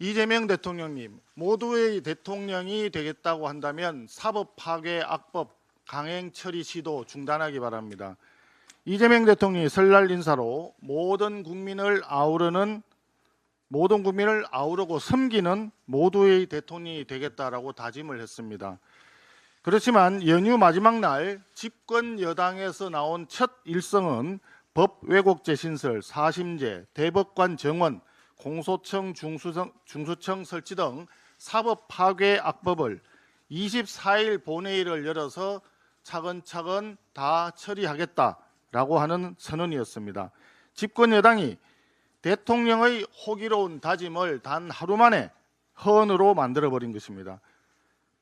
이재명 대통령님, 모두의 대통령이 되겠다고 한다면 사법 파괴 악법 강행 처리 시도 중단하기 바랍니다. 이재명 대통령이 설날 인사로 모든 국민을 아우르고 섬기는 모두의 대통령이 되겠다라고 다짐을 했습니다. 그렇지만 연휴 마지막 날 집권 여당에서 나온 첫 일성은 법 왜곡죄 신설, 사심제, 대법관 정원, 공소청, 중수청 설치 등 사법 파괴 악법을 24일 본회의를 열어서 차근차근 다 처리하겠다라고 하는 선언이었습니다. 집권 여당이 대통령의 호기로운 다짐을 단 하루 만에 허언으로 만들어버린 것입니다.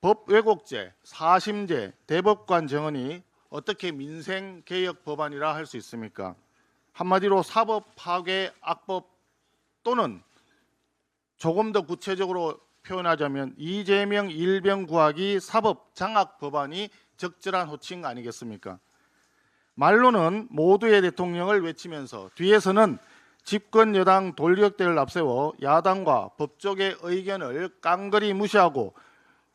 법 왜곡죄, 사심제, 대법관 정원이 어떻게 민생개혁 법안이라 할 수 있습니까? 한마디로 사법 파괴 악법 또는 조금 더 구체적으로 표현하자면 이재명 일병 구하기 사법 장악 법안이 적절한 호칭 아니겠습니까? 말로는 모두의 대통령을 외치면서 뒤에서는 집권 여당 돌격대를 앞세워 야당과 법조계 의견을 깡그리 무시하고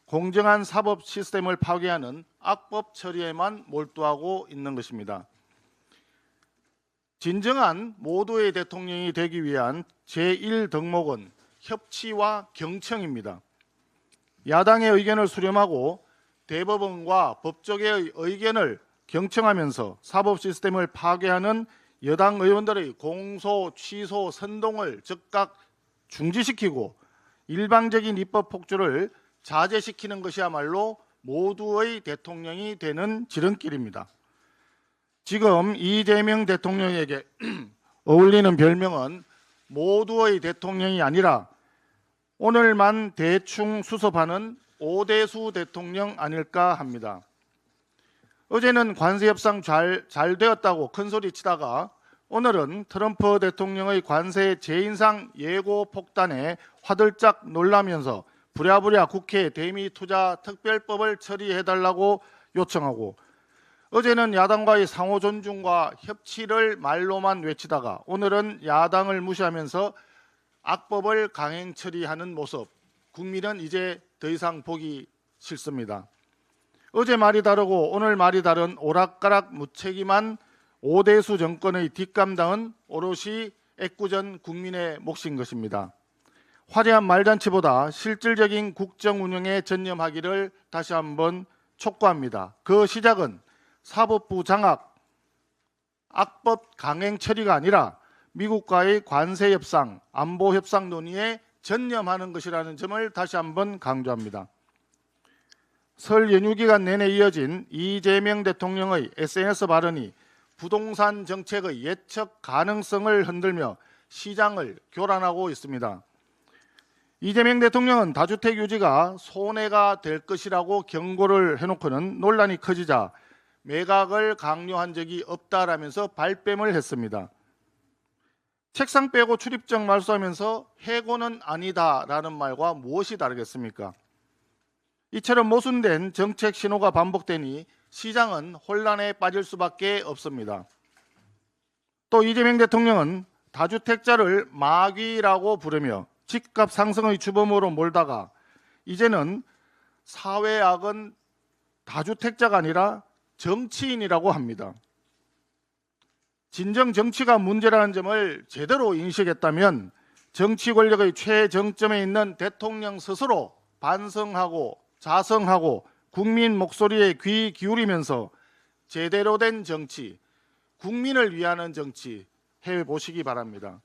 공정한 사법 시스템을 파괴하는 악법 처리에만 몰두하고 있는 것입니다. 진정한 모두의 대통령이 되기 위한 제1덕목은 협치와 경청입니다. 야당의 의견을 수렴하고 대법원과 법조계의 의견을 경청하면서 사법 시스템을 파괴하는 여당 의원들의 공소, 취소, 선동을 즉각 중지시키고 일방적인 입법 폭주를 자제시키는 것이야말로 모두의 대통령이 되는 지름길입니다. 지금 이재명 대통령에게 어울리는 별명은 모두의 대통령이 아니라 오늘만 대충 수습하는 오대수 대통령 아닐까 합니다. 어제는 관세 협상 잘 되었다고 큰소리 치다가 오늘은 트럼프 대통령의 관세 재인상 예고 폭탄에 화들짝 놀라면서 부랴부랴 국회 대미투자특별법을 처리해달라고 요청하고 어제는 야당과의 상호 존중과 협치를 말로만 외치다가 오늘은 야당을 무시하면서 악법을 강행 처리하는 모습, 국민은 이제 더 이상 보기 싫습니다. 어제 말이 다르고 오늘 말이 다른 오락가락 무책임한 오대수 정권의 뒷감당은 오롯이 애꿎은 국민의 몫인 것입니다. 화려한 말잔치보다 실질적인 국정 운영에 전념하기를 다시 한번 촉구합니다. 그 시작은 사법부 장악, 악법 강행 처리가 아니라 미국과의 관세 협상, 안보 협상 논의에 전념하는 것이라는 점을 다시 한번 강조합니다. 설 연휴 기간 내내 이어진 이재명 대통령의 SNS 발언이 부동산 정책의 예측 가능성을 흔들며 시장을 교란하고 있습니다. 이재명 대통령은 다주택 유지가 손해가 될 것이라고 경고를 해놓고는 논란이 커지자 매각을 강요한 적이 없다라면서 발뺌을 했습니다. 책상 빼고 출입증 말소하면서 해고는 아니다라는 말과 무엇이 다르겠습니까? 이처럼 모순된 정책 신호가 반복되니 시장은 혼란에 빠질 수밖에 없습니다. 또 이재명 대통령은 다주택자를 마귀라고 부르며 집값 상승의 주범으로 몰다가 이제는 사회악은 다주택자가 아니라 정치인이라고 합니다. 진정 정치가 문제라는 점을 제대로 인식했다면 정치 권력의 최정점에 있는 대통령 스스로 반성하고 자성하고 국민 목소리에 귀 기울이면서 제대로 된 정치, 국민을 위하는 정치 해보시기 바랍니다.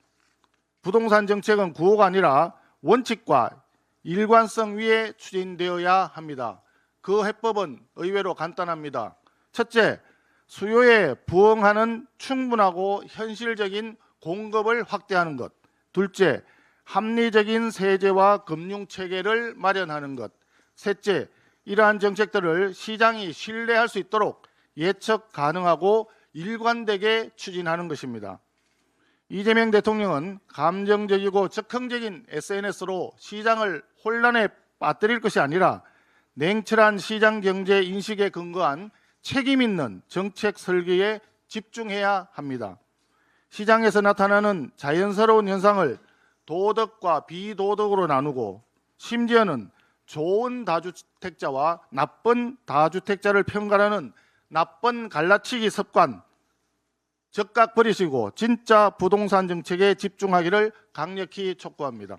부동산 정책은 구호가 아니라 원칙과 일관성 위에 추진되어야 합니다. 그 해법은 의외로 간단합니다. 첫째, 수요에 부응하는 충분하고 현실적인 공급을 확대하는 것. 둘째, 합리적인 세제와 금융체계를 마련하는 것. 셋째, 이러한 정책들을 시장이 신뢰할 수 있도록 예측 가능하고 일관되게 추진하는 것입니다. 이재명 대통령은 감정적이고 적극적인 SNS로 시장을 혼란에 빠뜨릴 것이 아니라 냉철한 시장 경제 인식에 근거한 책임 있는 정책 설계에 집중해야 합니다. 시장에서 나타나는 자연스러운 현상을 도덕과 비도덕으로 나누고 심지어는 좋은 다주택자와 나쁜 다주택자를 평가하는 나쁜 갈라치기 습관 즉각 버리시고 진짜 부동산 정책에 집중하기를 강력히 촉구합니다.